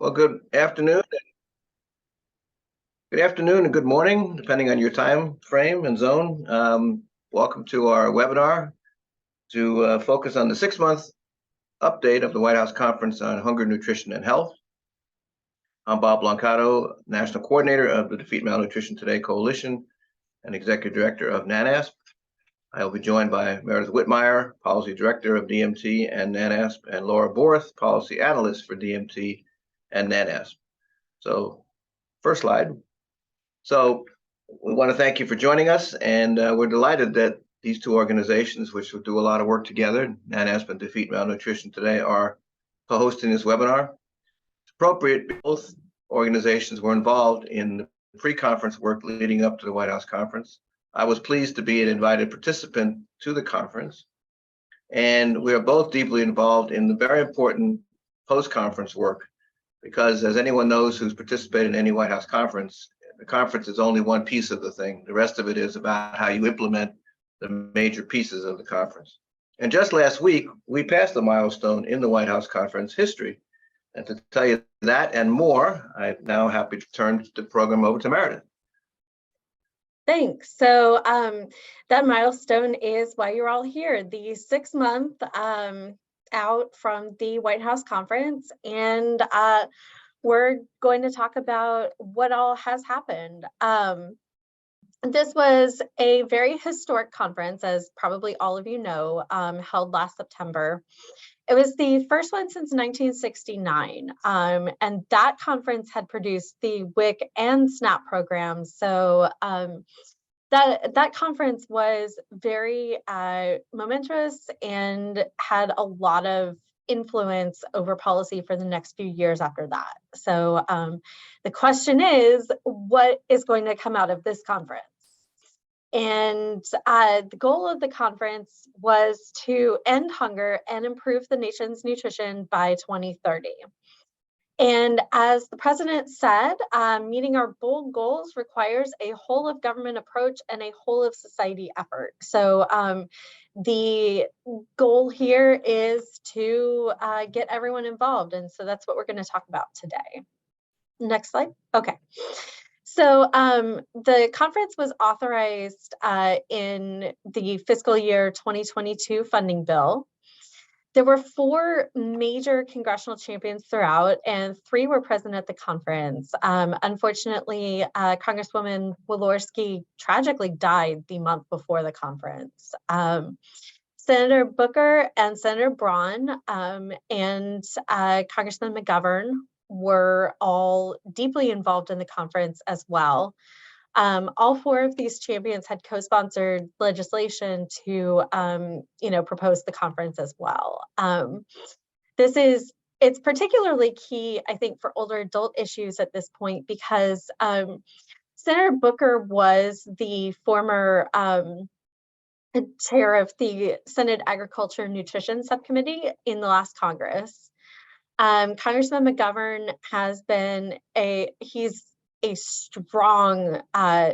Well, good afternoon and good morning, depending on your time frame and zone. Welcome to our webinar to focus on the 6-month update of the White House Conference on Hunger, Nutrition, and Health. I'm Bob Blancato, National Coordinator of the Defeat Malnutrition Today Coalition and Executive Director of NANASP. I will be joined by Meredith Whitmire, Policy Director of DMT and NANASP, and Laura Borth, Policy Analyst for DMT and NANASP. So, first slide. So we want to thank you for joining us, and we're delighted that these two organizations, which will do a lot of work together, NANASP and Defeat Malnutrition Today, are co-hosting this webinar. It's appropriate, both organizations were involved in the pre-conference work leading up to the White House conference. I was pleased to be an invited participant to the conference, and we are both deeply involved in the very important post-conference work, because as anyone knows who's participated in any White House conference, the conference is only one piece of the thing. The rest of it is about how you implement the major pieces of the conference. And just last week, we passed a milestone in the White House conference history. And to tell you that and more, I'm now happy to turn the program over to Meredith. Thanks. So that milestone is why you're all here, the 6-month out from the White House conference. And we're going to talk about what all has happened. This was a very historic conference, as probably all of you know, held last September. It was the first one since 1969, and that conference had produced the WIC and SNAP programs. So that conference was very momentous and had a lot of influence over policy for the next few years after that. So the question is, what is going to come out of this conference? And the goal of the conference was to end hunger and improve the nation's nutrition by 2030. And as the president said, meeting our bold goals requires a whole of government approach and a whole of society effort. So the goal here is to get everyone involved. And so that's what we're going to talk about today. Next slide. Okay. So the conference was authorized in the fiscal year 2022 funding bill. There were 4 major congressional champions throughout, and 3 were present at the conference. Unfortunately, Congresswoman Walorski tragically died the month before the conference. Senator Booker and Senator Braun and Congressman McGovern were all deeply involved in the conference as well. All 4 of these champions had co-sponsored legislation to, propose the conference as well. It's particularly key, I think, for older adult issues at this point, because Senator Booker was the former chair of the Senate Agriculture and Nutrition Subcommittee in the last Congress. Congressman McGovern he's a strong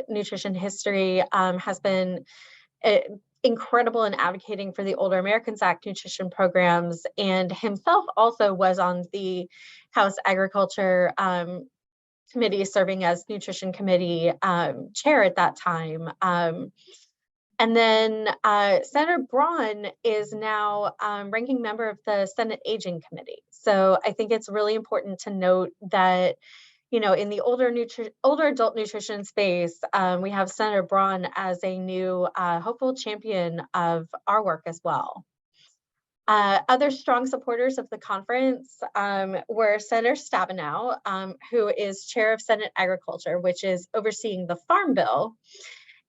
nutrition history, has been incredible in advocating for the Older Americans Act nutrition programs, and himself also was on the House Agriculture Committee, serving as Nutrition Committee chair at that time. And then Senator Braun is now ranking member of the Senate Aging Committee. So I think it's really important to note that, in the older adult nutrition space, we have Senator Braun as a new hopeful champion of our work as well. Other strong supporters of the conference were Senator Stabenow, who is chair of Senate Agriculture, which is overseeing the Farm Bill,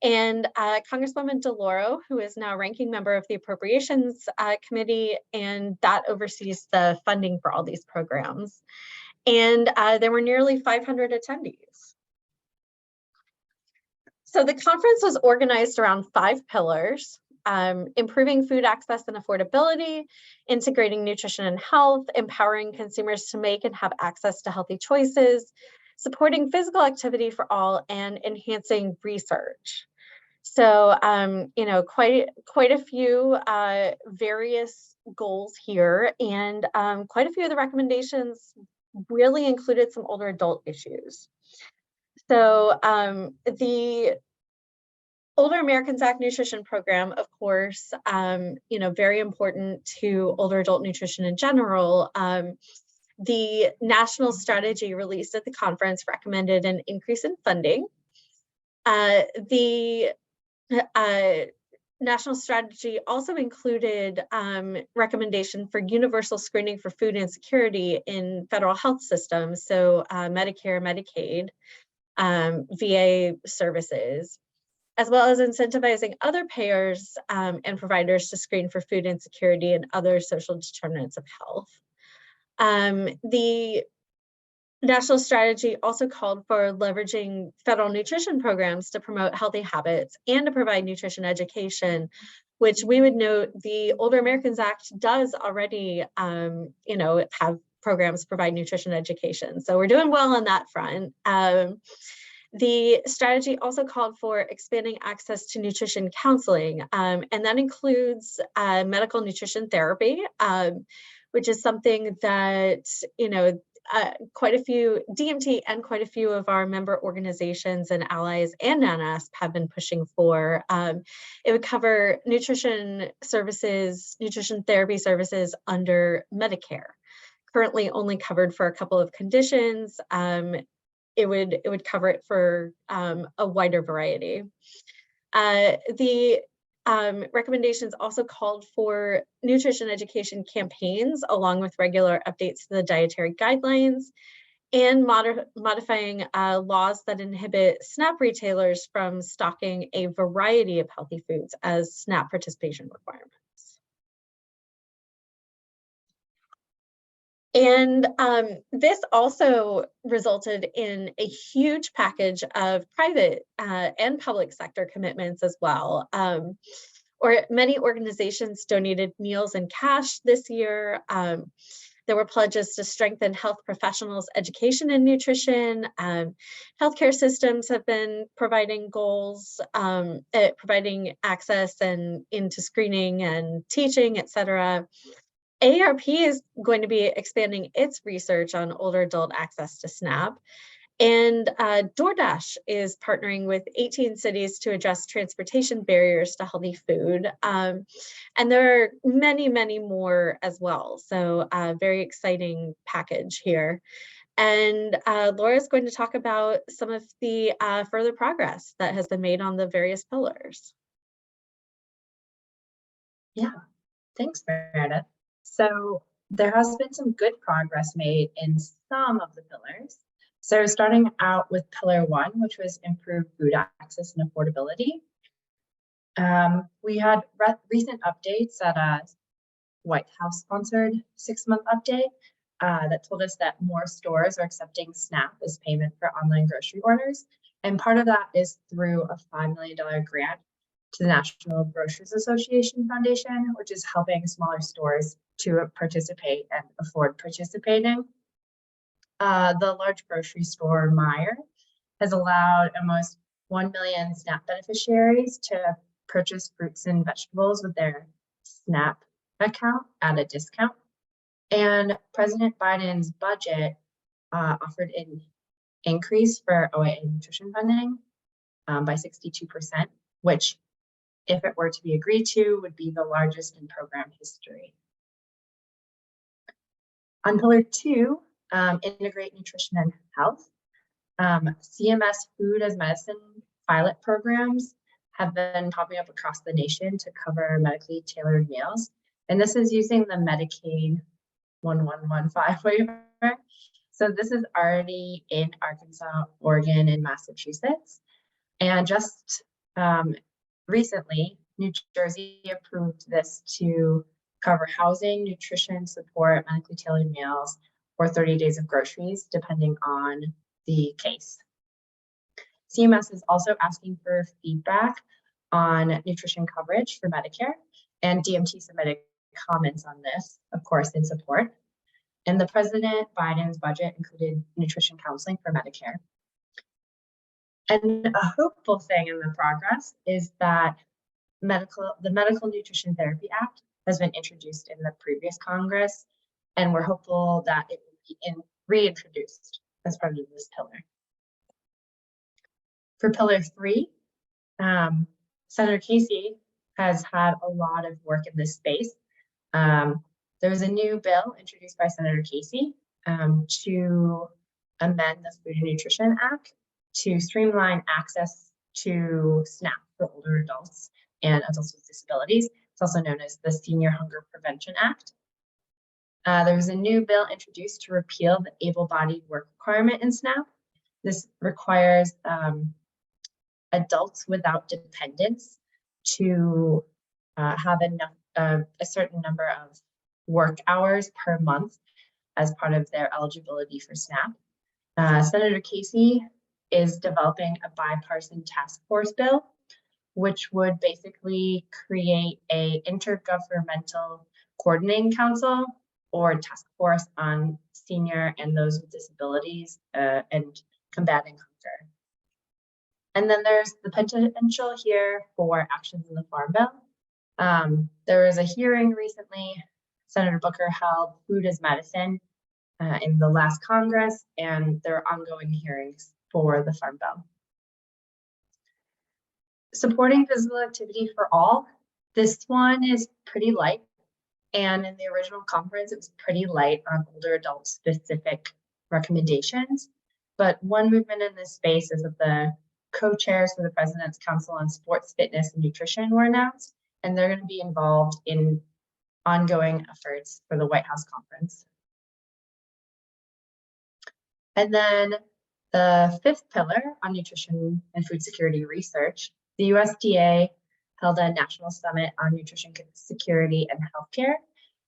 and Congresswoman DeLauro, who is now ranking member of the Appropriations Committee, and that oversees the funding for all these programs. And there were nearly 500 attendees. So the conference was organized around 5 pillars: improving food access and affordability, integrating nutrition and health, empowering consumers to make and have access to healthy choices, supporting physical activity for all, and enhancing research. So, quite a few various goals here, and quite a few of the recommendations really included some older adult issues. So the Older Americans Act Nutrition Program, of course, very important to older adult nutrition in general. The national strategy released at the conference recommended an increase in funding. The national strategy also included recommendation for universal screening for food insecurity in federal health systems, so Medicare, Medicaid, VA services, as well as incentivizing other payers and providers to screen for food insecurity and other social determinants of health. The national strategy also called for leveraging federal nutrition programs to promote healthy habits and to provide nutrition education, which we would note the Older Americans Act does already, have programs provide nutrition education. So we're doing well on that front. The strategy also called for expanding access to nutrition counseling, and that includes medical nutrition therapy, which is something that, quite a few, DMT and quite a few of our member organizations and allies and NANASP have been pushing for. It would cover nutrition services, nutrition therapy services under Medicare, currently only covered for a couple of conditions. It would cover it for a wider variety. The recommendations also called for nutrition education campaigns along with regular updates to the dietary guidelines and modifying laws that inhibit SNAP retailers from stocking a variety of healthy foods as SNAP participation requirements. And this also resulted in a huge package of private and public sector commitments as well. Or many organizations donated meals and cash this year. There were pledges to strengthen health professionals' education in nutrition. Healthcare systems have been providing goals, providing access and into screening and teaching, et cetera. AARP is going to be expanding its research on older adult access to SNAP. And DoorDash is partnering with 18 cities to address transportation barriers to healthy food. And there are many, many more as well. So very exciting package here. And Laura is going to talk about some of the further progress that has been made on the various pillars. Yeah, thanks, Meredith. So there has been some good progress made in some of the pillars. So starting out with pillar 1, which was improved food access and affordability. We had recent updates at a White House sponsored 6-month update that told us that more stores are accepting SNAP as payment for online grocery orders. And part of that is through a $5 million grant to the National Grocers Association Foundation, which is helping smaller stores to participate and afford participating. The large grocery store, Meijer, has allowed almost 1 million SNAP beneficiaries to purchase fruits and vegetables with their SNAP account at a discount. And President Biden's budget offered an increase for OAA nutrition funding by 62%, which, if it were to be agreed to, would be the largest in program history. On pillar 2, integrate nutrition and health. CMS Food as Medicine pilot programs have been popping up across the nation to cover medically tailored meals. And this is using the Medicaid 1115 waiver. So this is already in Arkansas, Oregon, and Massachusetts. And just recently, New Jersey approved this to cover housing, nutrition, support, medically tailored meals, or 30 days of groceries, depending on the case. CMS is also asking for feedback on nutrition coverage for Medicare, and DMT submitted comments on this, of course, in support. And the President Biden's budget included nutrition counseling for Medicare. And a hopeful thing in the progress is that the Medical Nutrition Therapy Act has been introduced in the previous Congress, and we're hopeful that it will be reintroduced as part of this pillar. For pillar 3, Senator Casey has had a lot of work in this space. There was a new bill introduced by Senator Casey to amend the Food and Nutrition Act to streamline access to SNAP for older adults and adults with disabilities. It's also known as the Senior Hunger Prevention Act. There was a new bill introduced to repeal the able-bodied work requirement in SNAP. This requires adults without dependents to have enough, a certain number of work hours per month as part of their eligibility for SNAP. Senator Casey is developing a bipartisan task force bill, which would basically create a intergovernmental coordinating council or task force on senior and those with disabilities and combating hunger. And then there's the potential here for actions in the Farm Bill. There was a hearing recently. Senator Booker held Food as Medicine in the last Congress, and there are ongoing hearings for the Farm Bill. Supporting physical activity for all. This one is pretty light. And in the original conference, it was pretty light on older adult specific recommendations. But one movement in this space is that the co-chairs for the President's Council on Sports, Fitness, and Nutrition were announced, and they're going to be involved in ongoing efforts for the White House conference. And then the 5th pillar on nutrition and food security research, the USDA held a national summit on nutrition security and healthcare,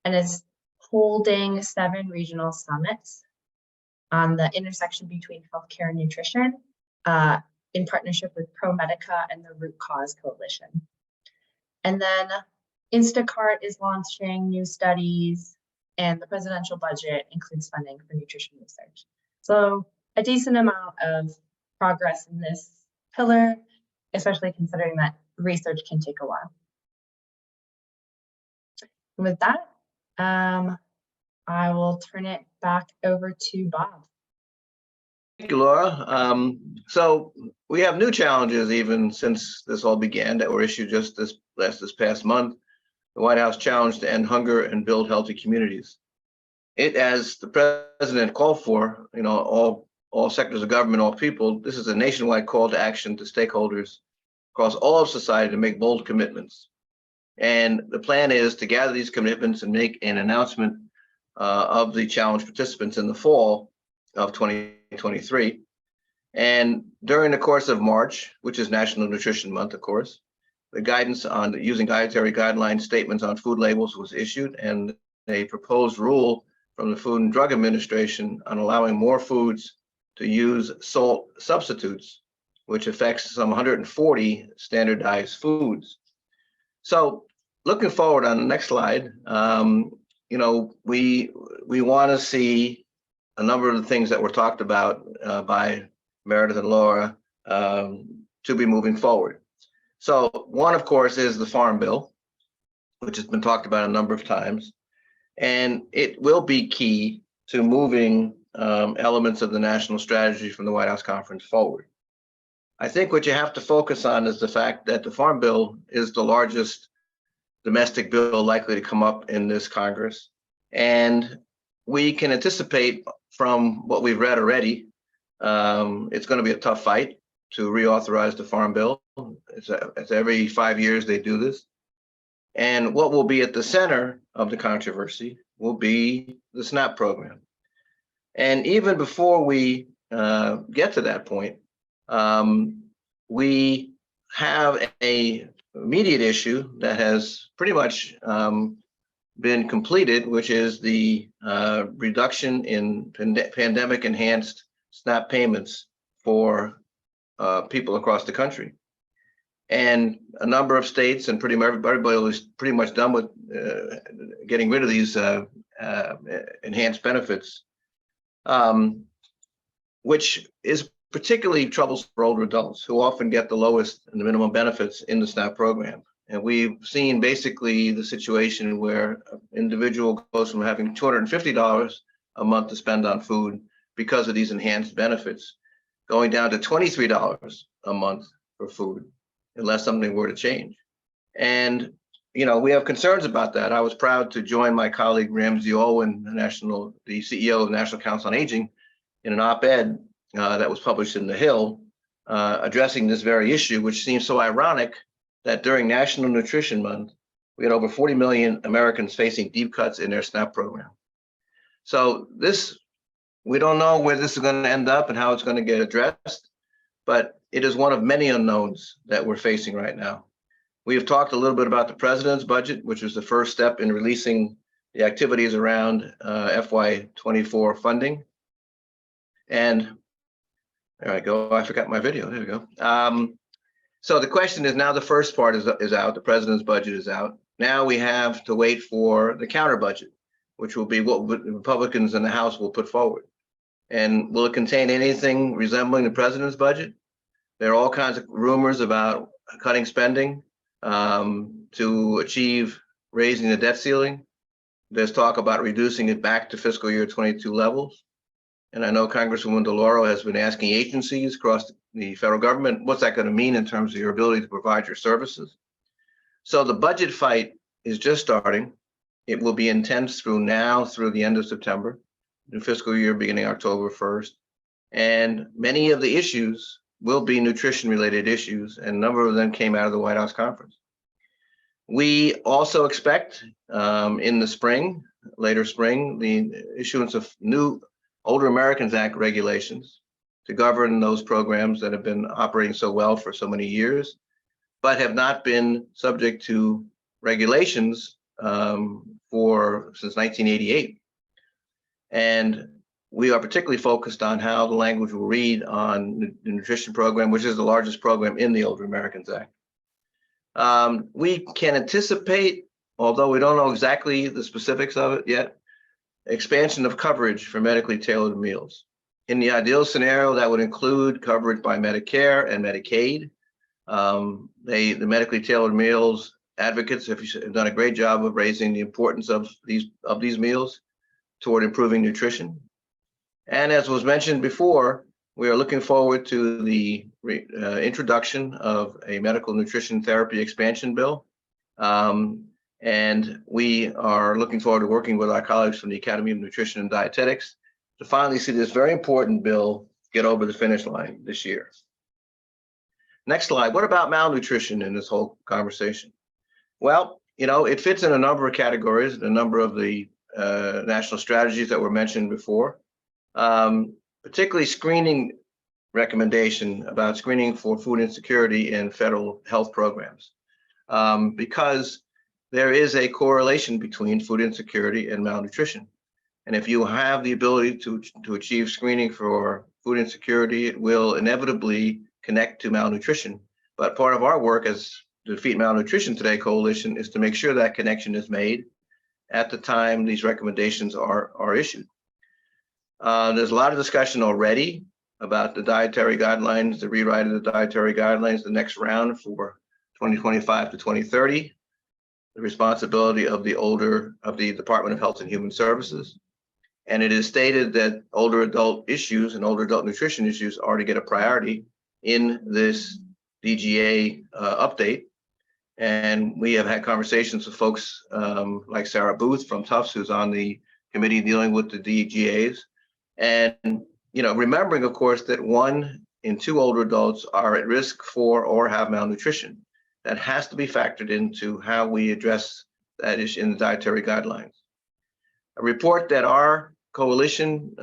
and is holding 7 regional summits on the intersection between healthcare and nutrition in partnership with ProMedica and the Root Cause Coalition. And then Instacart is launching new studies, and the presidential budget includes funding for nutrition research. So a decent amount of progress in this pillar, especially considering that research can take a while. And with that, I will turn it back over to Bob. Thank you, Laura. So we have new challenges even since this all began that were issued just this past month. The White House challenge to end hunger and build healthy communities. It, as the president called for, all sectors of government, all people, this is a nationwide call to action to stakeholders across all of society to make bold commitments. And the plan is to gather these commitments and make an announcement of the challenge participants in the fall of 2023. And during the course of March, which is National Nutrition Month, of course, the guidance on using dietary guideline statements on food labels was issued, and a proposed rule from the Food and Drug Administration on allowing more foods to use salt substitutes, which affects some 140 standardized foods. So looking forward on the next slide, we want to see a number of the things that were talked about by Meredith and Laura to be moving forward. So one, of course, is the Farm Bill, which has been talked about a number of times, and it will be key to moving elements of the national strategy from the White House conference forward. I think what you have to focus on is the fact that the Farm Bill is the largest domestic bill likely to come up in this Congress. And we can anticipate from what we've read already, it's going to be a tough fight to reauthorize the Farm Bill. It's every 5 years they do this. And what will be at the center of the controversy will be the SNAP program. And even before we get to that point, we have an immediate issue that has pretty much been completed, which is the reduction in pandemic enhanced SNAP payments for people across the country. And a number of states and everybody was pretty much done with getting rid of these enhanced benefits, which is particularly troublesome for older adults who often get the lowest and the minimum benefits in the SNAP program. And we've seen basically the situation where an individual goes from having $250 a month to spend on food because of these enhanced benefits, going down to $23 a month for food, unless something were to change. And, you know, we have concerns about that. I was proud to join my colleague Ramsey Owen, the CEO of the National Council on Aging, in an op-ed that was published in The Hill, addressing this very issue, which seems so ironic that during National Nutrition Month, we had over 40 million Americans facing deep cuts in their SNAP program. So we don't know where this is going to end up and how it's going to get addressed, but it is one of many unknowns that we're facing right now. We have talked a little bit about the president's budget, which was the first step in releasing the activities around FY24 funding. And there I go. I forgot my video. There we go. So the question is, now the first part is out. The president's budget is out. Now we have to wait for the counter budget, which will be what the Republicans in the House will put forward. And will it contain anything resembling the president's budget? There are all kinds of rumors about cutting spending to achieve raising the debt ceiling. There's talk about reducing it back to fiscal year 22 levels. And I know Congresswoman DeLauro has been asking agencies across the federal government, what's that going to mean in terms of your ability to provide your services? So the budget fight is just starting. It will be intense through the end of September, the fiscal year beginning October 1st. And many of the issues will be nutrition-related issues, and a number of them came out of the White House conference. We also expect in the spring, later spring, the issuance of new Older Americans Act regulations to govern those programs that have been operating so well for so many years, but have not been subject to regulations since 1988. And we are particularly focused on how the language will read on the nutrition program, which is the largest program in the Older Americans Act. We can anticipate, although we don't know exactly the specifics of it yet, expansion of coverage for medically tailored meals. In the ideal scenario, that would include coverage by Medicare and Medicaid. The medically tailored meals advocates have done a great job of raising the importance of these meals toward improving nutrition. And as was mentioned before, we are looking forward to the introduction of a medical nutrition therapy expansion bill. And we are looking forward to working with our colleagues from the Academy of Nutrition and Dietetics to finally see this very important bill get over the finish line this year. Next slide. What about malnutrition in this whole conversation? Well, you know, it fits in a number of categories, a number of the national strategies that were mentioned before, particularly screening recommendation about screening for food insecurity in federal health programs, because there is a correlation between food insecurity and malnutrition. And if you have the ability to achieve screening for food insecurity, it will inevitably connect to malnutrition. But part of our work as the Defeat Malnutrition Today Coalition is to make sure that connection is made at the time these recommendations are issued. There's a lot of discussion already about the dietary guidelines, the rewrite of the dietary guidelines, the next round for 2025 to 2030, the responsibility of the Department of Health and Human Services. And it is stated that older adult issues and older adult nutrition issues are to get a priority in this DGA update. And we have had conversations with folks like Sarah Booth from Tufts, who's on the committee dealing with the DGAs. And, you know, remembering, of course, that 1 in 2 older adults are at risk for or have malnutrition. That has to be factored into how we address that issue in the dietary guidelines. A report that our coalition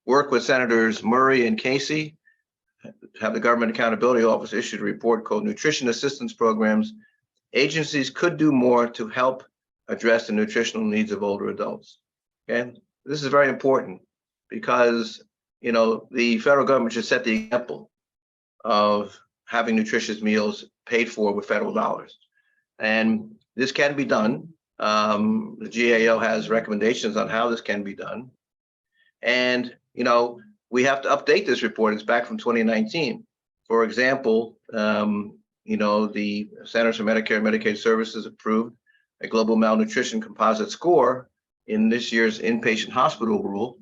worked with Senators Murray and Casey, have the Government Accountability Office issued a report called Nutrition Assistance Programs. Agencies could do more to help address the nutritional needs of older adults. Okay, this is very important because, you know, the federal government should set the example of having nutritious meals paid for with federal dollars. And this can be done. The GAO has recommendations on how this can be done. And, you know, we have to update this report. It's back from 2019. For example, you know, the Centers for Medicare and Medicaid Services approved a global malnutrition composite score in this year's inpatient hospital rule.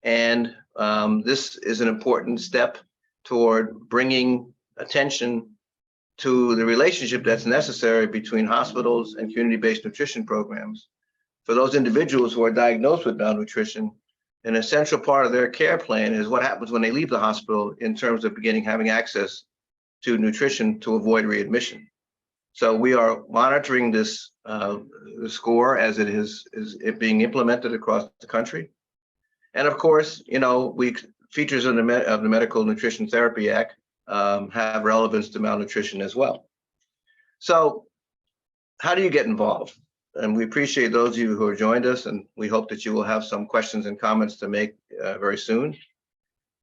And this is an important step toward bringing attention to the relationship that's necessary between hospitals and community-based nutrition programs. For those individuals who are diagnosed with malnutrition, an essential part of their care plan is what happens when they leave the hospital in terms of having access to nutrition to avoid readmission. So we are monitoring this score as it is being implemented across the country. And of course, features of the Medical Nutrition Therapy Act have relevance to malnutrition as well. So how do you get involved? And we appreciate those of you who have joined us, and we hope that you will have some questions and comments to make very soon.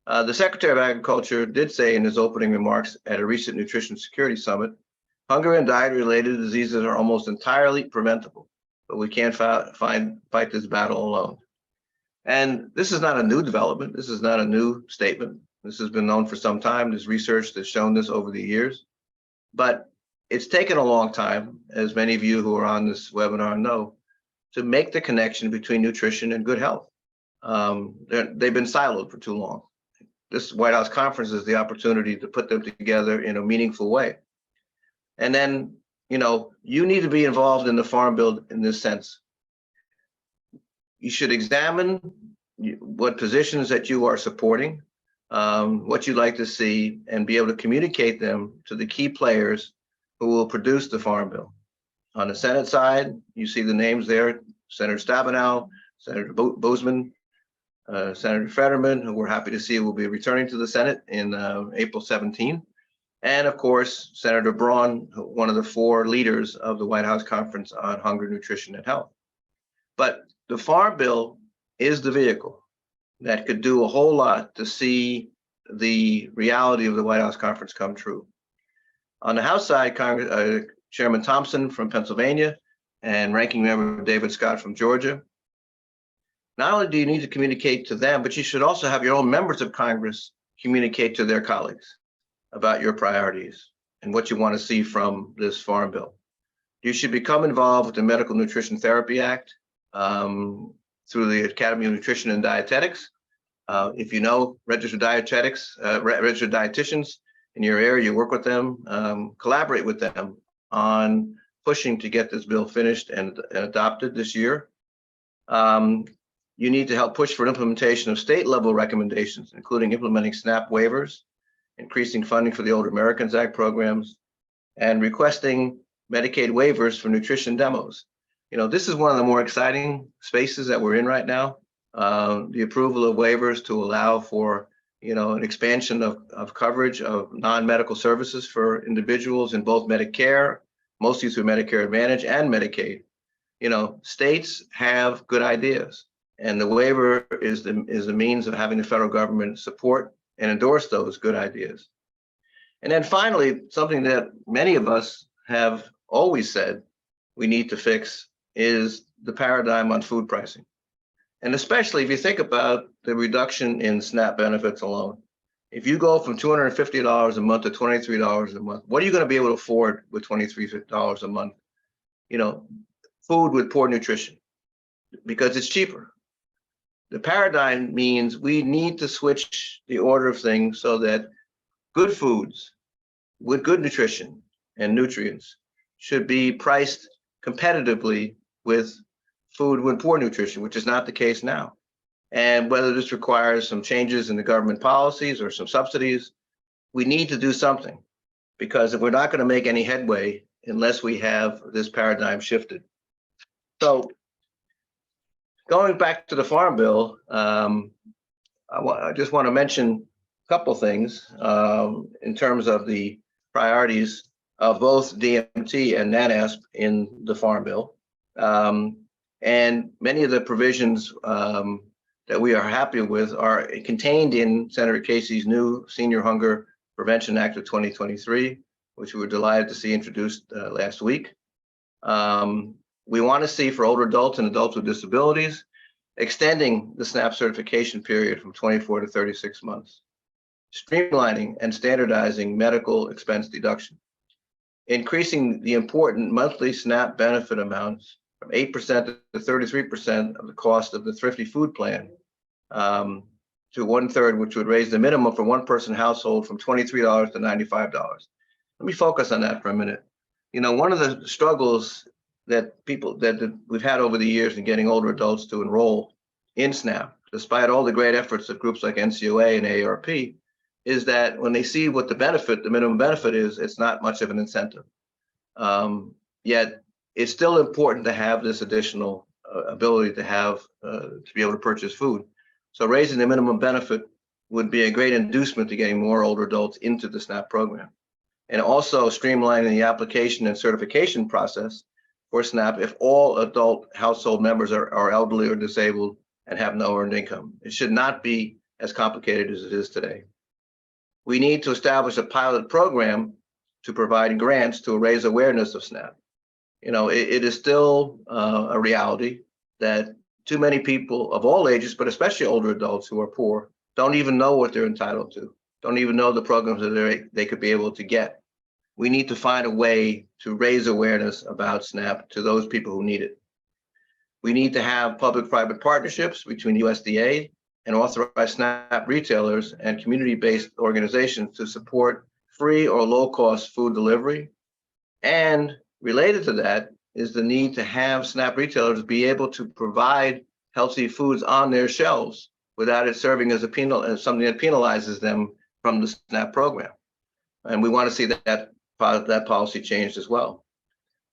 The Secretary of Agriculture did say in his opening remarks at a recent Nutrition Security Summit, hunger and diet-related diseases are almost entirely preventable, but we can't fight this battle alone. And this is not a new development. This is not a new statement. This has been known for some time. There's research that's shown this over the years, but it's taken a long time, as many of you who are on this webinar know, to make the connection between nutrition and good health. They've been siloed for too long. This White House conference is the opportunity to put them together in a meaningful way. And then, you need to be involved in the Farm Bill in this sense. You should examine what positions that you are supporting, what you'd like to see, and be able to communicate them to the key players who will produce the Farm Bill. On the Senate side, you see the names there: Senator Stabenow, Senator Boozman, Senator Fetterman, who we're happy to see will be returning to the Senate in April 17. And of course, Senator Braun, one of the 4 leaders of the White House Conference on Hunger, Nutrition, and Health. But the Farm Bill is the vehicle that could do a whole lot to see the reality of the White House Conference come true. On the House side, Chairman Thompson from Pennsylvania and Ranking Member David Scott from Georgia. Not only do you need to communicate to them, but you should also have your own members of Congress communicate to their colleagues about your priorities and what you want to see from this Farm Bill. You should become involved with the Medical Nutrition Therapy Act through the Academy of Nutrition and Dietetics. If you know registered dietitians in your area, you work with them, collaborate with them on pushing to get this bill finished and adopted this year. You need to help push for implementation of state-level recommendations, including implementing SNAP waivers, increasing funding for the Older Americans Act programs, and requesting Medicaid waivers for nutrition demos. This is one of the more exciting spaces that we're in right now. The approval of waivers to allow for, an expansion of coverage of non-medical services for individuals in both Medicare, mostly through Medicare Advantage and Medicaid. States have good ideas, and the waiver is the means of having the federal government support and endorse those good ideas. And then finally, something that many of us have always said we need to fix is the paradigm on food pricing. And especially if you think about the reduction in SNAP benefits alone. If you go from $250 a month to $23 a month, what are you going to be able to afford with $23 a month? Food with poor nutrition, because it's cheaper. The paradigm means we need to switch the order of things so that good foods with good nutrition and nutrients should be priced competitively with food with poor nutrition, which is not the case now. And whether this requires some changes in the government policies or some subsidies, we need to do something, because if we're not going to make any headway unless we have this paradigm shifted. So going back to the Farm Bill, I just want to mention a couple things in terms of the priorities of both DMT and NANASP in the Farm Bill. And many of the provisions that we are happy with are contained in Senator Casey's new Senior Hunger Prevention Act of 2023, which we were delighted to see introduced last week. We want to see for older adults and adults with disabilities, extending the SNAP certification period from 24 to 36 months, streamlining and standardizing medical expense deduction, increasing the important monthly SNAP benefit amounts from 8% to 33% of the cost of the Thrifty Food Plan, to 1/3, which would raise the minimum for one person household from $23 to $95. Let me focus on that for a minute. You know, one of the struggles that we've had over the years in getting older adults to enroll in SNAP, despite all the great efforts of groups like NCOA and AARP, is that when they see what the minimum benefit is, it's not much of an incentive. Yet it's still important to have this additional ability to be able to purchase food. So raising the minimum benefit would be a great inducement to getting more older adults into the SNAP program. And also streamlining the application and certification process for SNAP if all adult household members are elderly or disabled and have no earned income. It should not be as complicated as it is today. We need to establish a pilot program to provide grants to raise awareness of SNAP. You know, it is still a reality that too many people of all ages, but especially older adults who are poor, don't even know what they're entitled to, don't even know the programs that they could be able to get. We need to find a way to raise awareness about SNAP to those people who need it. We need to have public-private partnerships between USDA and authorized SNAP retailers and community-based organizations to support free or low-cost food delivery. And related to that is the need to have SNAP retailers be able to provide healthy foods on their shelves without it serving as something that penalizes them from the SNAP program. And we want to see that policy changed as well.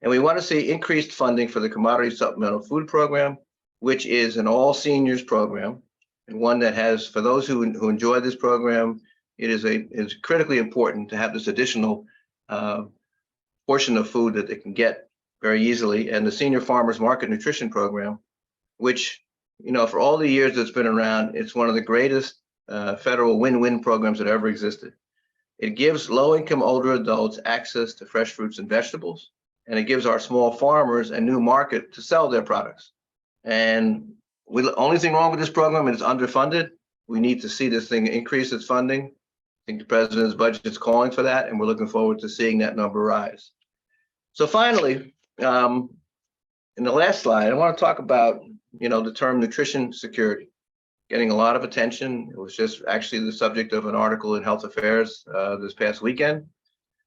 And we want to see increased funding for the Commodity Supplemental Food Program, which is an all seniors program, and one that has, for those who enjoy this program, it's critically important to have this additional portion of food that they can get very easily. And the Senior Farmers Market Nutrition Program, which, you know, for all the years it's been around, it's one of the greatest federal win-win programs that ever existed. It gives low-income older adults access to fresh fruits and vegetables, and it gives our small farmers a new market to sell their products. And the only thing wrong with this program is it's underfunded. We need to see this thing increase its funding. I think the president's budget is calling for that, and we're looking forward to seeing that number rise. So finally, in the last slide, I want to talk about, you know, the term nutrition security, getting a lot of attention. It was just actually the subject of an article in Health Affairs this past weekend.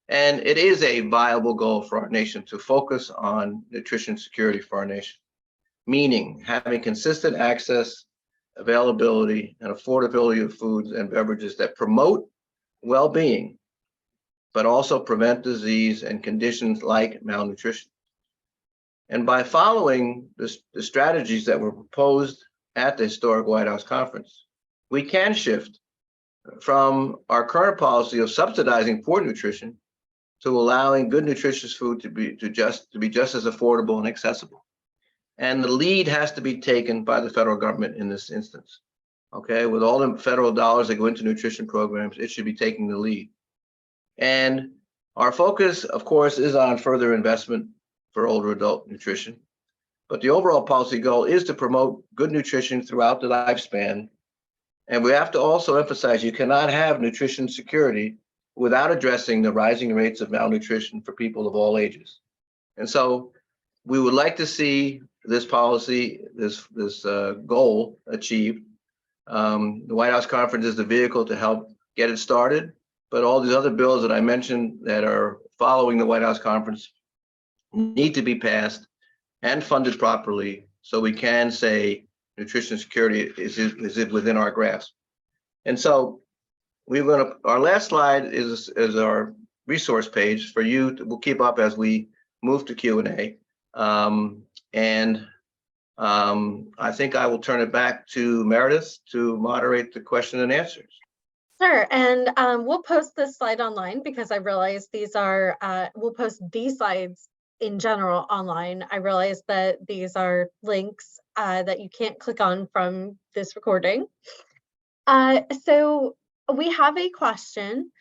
And it is a viable goal for our nation to focus on nutrition security for our nation, meaning having consistent access, availability, and affordability of foods and beverages that promote well-being, but also prevent disease and conditions like malnutrition. And by following the strategies that were proposed at the historic White House conference, we can shift from our current policy of subsidizing poor nutrition to allowing good nutritious food to be just as affordable and accessible. And the lead has to be taken by the federal government in this instance. Okay, with all the federal dollars that go into nutrition programs, it should be taking the lead. And our focus, of course, is on further investment for older adult nutrition. But the overall policy goal is to promote good nutrition throughout the lifespan. And we have to also emphasize you cannot have nutrition security without addressing the rising rates of malnutrition for people of all ages. And so we would like to see this policy, this goal achieved. The White House conference is the vehicle to help get it started, but all these other bills that I mentioned that are following the White House conference need to be passed and funded properly so we can say nutrition security is it within our grasp. And so our last slide is our resource page for you. We'll keep up as we move to Q&A. I think I will turn it back to Meredith to moderate the question and answers. Sure, and we'll post this slide online because I realize these are, we'll post these slides in general online. I realize that these are links that you can't click on from this recording. So we have a question.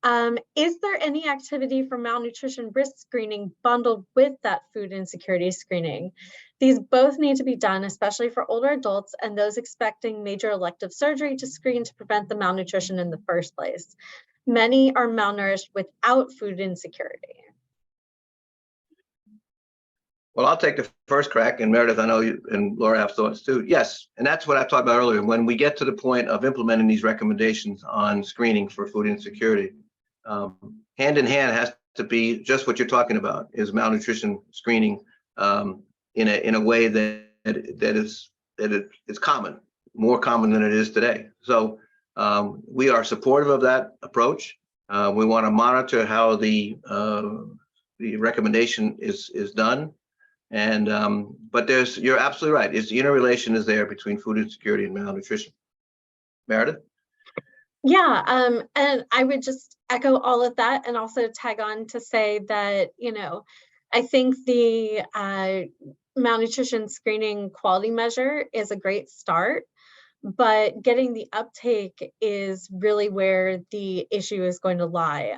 Is there any activity for malnutrition risk screening bundled with that food insecurity screening? These both need to be done, especially for older adults and those expecting major elective surgery to screen to prevent the malnutrition in the first place. Many are malnourished without food insecurity. Well, I'll take the first crack, and Meredith, I know you and Laura have thoughts too. Yes, and that's what I talked about earlier. When we get to the point of implementing these recommendations on screening for food insecurity, hand in hand has to be just what you're talking about, is malnutrition screening in a way that is common, more common than it is today. So we are supportive of that approach. We want to monitor how the recommendation is done. And but you're absolutely right. The interrelation is there between food insecurity and malnutrition. Meredith? Yeah, and I would just echo all of that and also tag on to say that, I think the malnutrition screening quality measure is a great start, but getting the uptake is really where the issue is going to lie.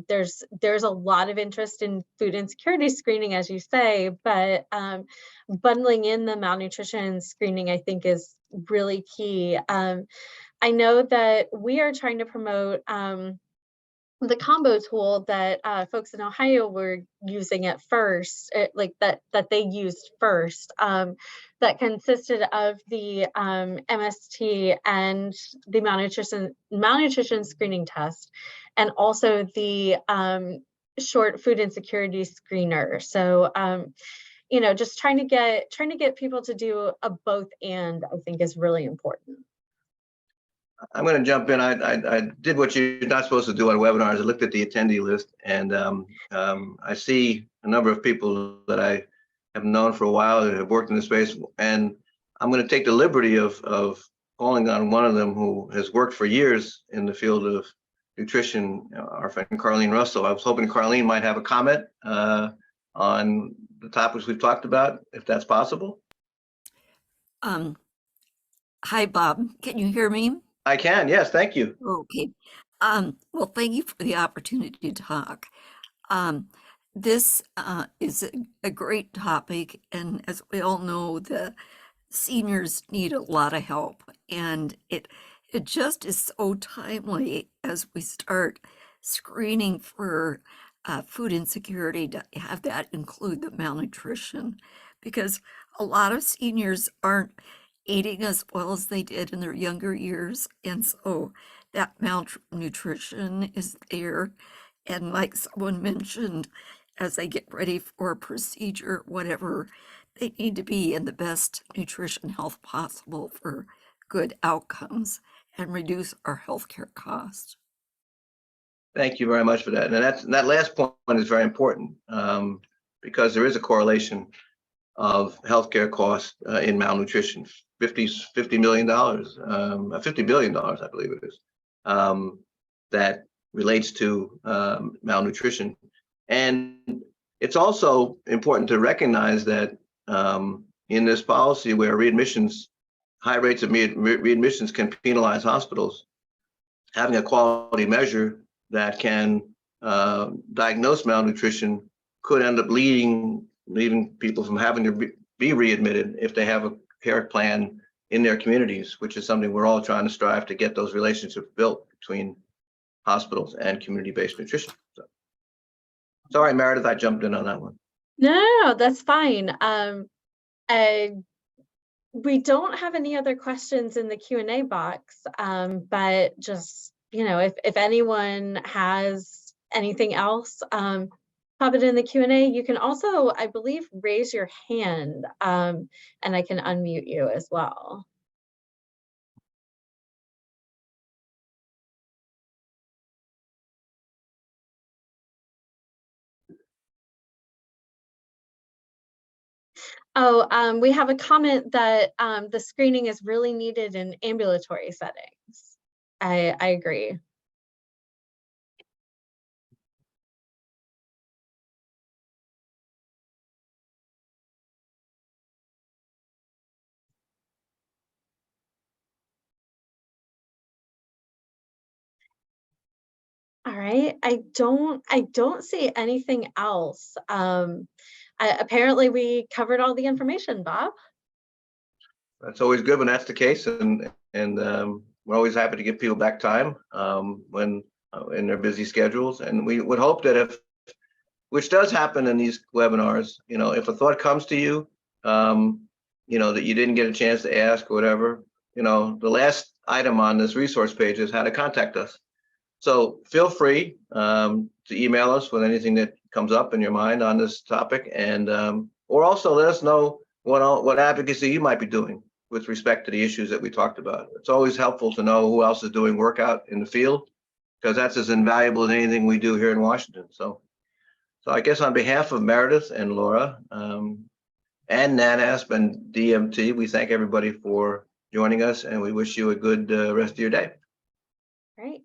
There's a lot of interest in food insecurity screening, as you say, but bundling in the malnutrition screening, I think, is really key. I know that we are trying to promote the combo tool that folks in Ohio were using at first, that they used first, that consisted of the MST and the malnutrition screening test, and also the short food insecurity screener. So, just trying to get people to do a both and, I think, is really important. I'm going to jump in. I did what you're not supposed to do on webinars. I looked at the attendee list, and I see a number of people that I have known for a while that have worked in the space, and I'm going to take the liberty of calling on one of them who has worked for years in the field of nutrition, our friend Carlene Russell. I was hoping Carlene might have a comment on the topics we've talked about, if that's possible. Hi, Bob. Can you hear me? I can, yes, thank you. Okay. Well, thank you for the opportunity to talk. This is a great topic, and as we all know, the seniors need a lot of help, and it just is so timely as we start screening for food insecurity to have that include the malnutrition, because a lot of seniors aren't eating as well as they did in their younger years, and so that malnutrition is there. And like someone mentioned, as they get ready for a procedure, whatever, they need to be in the best nutrition health possible for good outcomes and reduce our healthcare costs. Thank you very much for that. And that last point is very important because there is a correlation of healthcare costs in malnutrition. $50 million, $50 billion, I believe it is, that relates to malnutrition. And it's also important to recognize that in this policy where high rates of readmissions can penalize hospitals, having a quality measure that can diagnose malnutrition could end up leading people from having to be readmitted if they have a care plan in their communities, which is something we're all trying to strive to get those relationships built between hospitals and community-based nutrition. So, sorry, Meredith, I jumped in on that one. No, that's fine. We don't have any other questions in the Q&A box, but just, if anyone has anything else, pop it in the Q&A. You can also, I believe, raise your hand, and I can unmute you as well. Oh, we have a comment that the screening is really needed in ambulatory settings. I agree. All right, I don't see anything else. Apparently we covered all the information, Bob. That's always good when that's the case, and we're always happy to give people back time when in their busy schedules. And we would hope that if which does happen in these webinars. You know, if a thought comes to you, you know, that you didn't get a chance to ask or whatever, you know, the last item on this resource page is how to contact us. So feel free to email us with anything that comes up in your mind on this topic, and or also let us know what advocacy you might be doing with respect to the issues that we talked about. It's always helpful to know who else is doing work out in the field, because that's as invaluable as anything we do here in Washington. So I guess on behalf of Meredith and Laura and NANASP and DMT, we thank everybody for joining us, and we wish you a good rest of your day. Right.